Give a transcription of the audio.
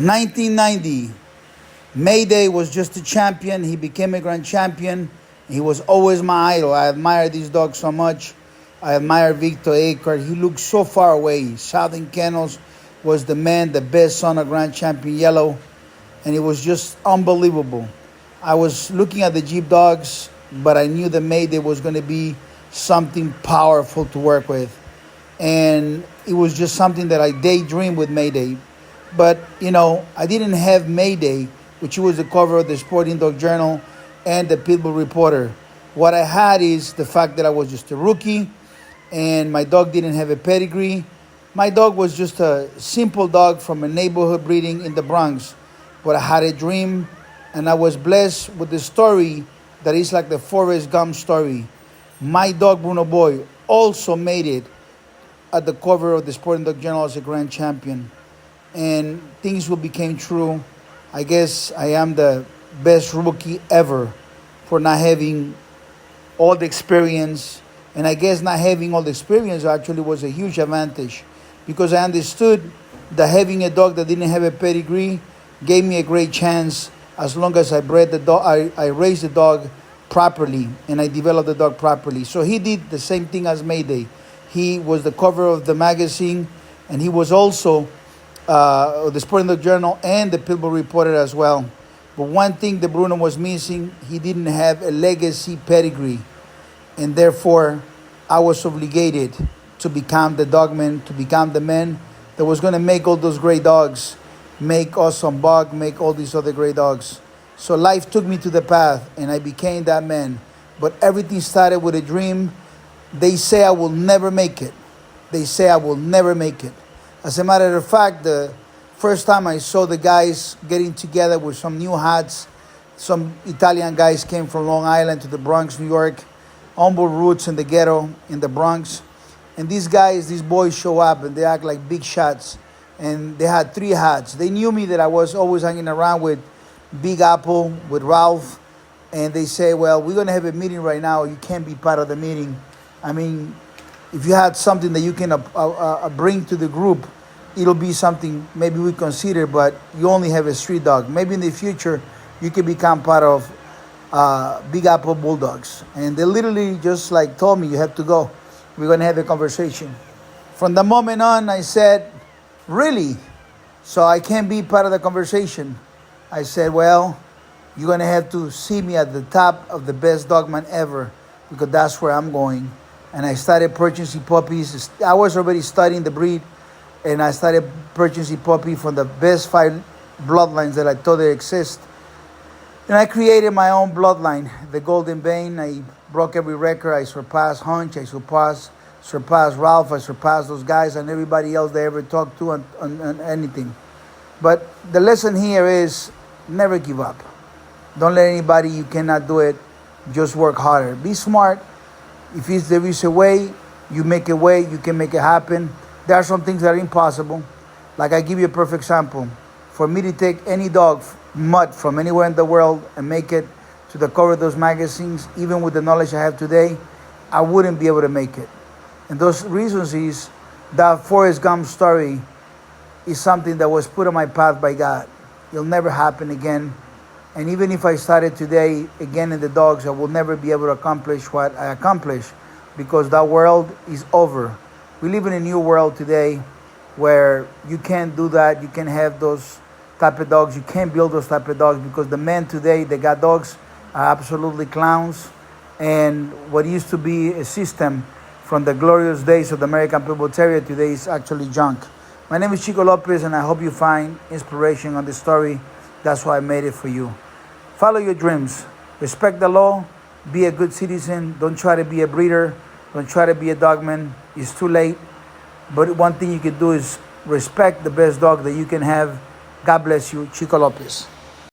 1990, Mayday was just a champion. He became a grand champion. He was always my idol. I admire this dog so much. I admire Victor Akert. He looked so far away. Southern Kennels was the man, the best son of Grand Champion Yellow. And it was just unbelievable. I was looking at the Jeep dogs, but I knew that Mayday was going to be something powerful to work with. And it was just something that I daydreamed with Mayday. But, I didn't have Mayday, which was the cover of the Sporting Dog Journal and the Pitbull Reporter. What I had is the fact that I was just a rookie and my dog didn't have a pedigree. My dog was just a simple dog from a neighborhood breeding in the Bronx. But I had a dream and I was blessed with the story that is like the Forrest Gump story. My dog, Bruno Boy, also made it at the cover of the Sporting Dog Journal as a grand champion. And things will become true. I guess I am the best rookie ever for not having all the experience. And I guess not having all the experience actually was a huge advantage because I understood that having a dog that didn't have a pedigree gave me a great chance as long as I bred the dog, I raised the dog properly and I developed the dog properly. So he did the same thing as Mayday. He was the cover of the magazine and he was also the Sporting Dog Journal and the Pitbull Reporter as well. But one thing that Bruno was missing, he didn't have a legacy pedigree. And therefore, I was obligated to become the dogman, to become the man that was going to make all those great dogs, make Awesome Bug, make all these other great dogs. So life took me to the path and I became that man. But everything started with a dream. They say I will never make it. They say I will never make it. As a matter of fact, the first time I saw the guys getting together with some new hats, some Italian guys came from Long Island to the Bronx, New York, humble roots in the ghetto in the Bronx. And these boys show up and they act like big shots. And they had 3 hats. They knew me that I was always hanging around with Big Apple, with Ralph. And they say, well, we're going to have a meeting right now. You can't be part of the meeting. I mean, if you had something that you can bring to the group, it'll be something maybe we consider, but you only have a street dog. Maybe in the future, you can become part of Big Apple Bulldogs. And they literally just told me, you have to go. We're going to have a conversation. From the moment on, I said, really? So I can't be part of the conversation. I said, well, you're going to have to see me at the top of the best dogman ever because that's where I'm going. And I started purchasing puppies. I was already studying the breed. And I started purchasing puppies from the best 5 bloodlines that I thought they exist. And I created my own bloodline, the Golden Bane. I broke every record. I surpassed Hunch. I surpassed Ralph. I surpassed those guys and everybody else they ever talked to on anything. But the lesson here is never give up. Don't let anybody, you cannot do it. Just work harder. Be smart. If there is a way, you make a way, you can make it happen. There are some things that are impossible. Like I give you a perfect example. For me to take any dog, mutt from anywhere in the world and make it to the cover of those magazines, even with the knowledge I have today, I wouldn't be able to make it. And those reasons is that Forrest Gump story is something that was put on my path by God. It'll never happen again. And even if I started today again in the dogs, I will never be able to accomplish what I accomplished because that world is over. We live in a new world today where you can't do that. You can't have those type of dogs. You can't build those type of dogs because the men today, they got dogs, are absolutely clowns. And what used to be a system from the glorious days of the American Pitbull Terrier today is actually junk. My name is Chico Lopez and I hope you find inspiration on this story. That's why I made it for you. Follow your dreams. Respect the law. Be a good citizen. Don't try to be a breeder. Don't try to be a dogman. It's too late. But one thing you can do is respect the best dog that you can have. God bless you. Chico Lopez.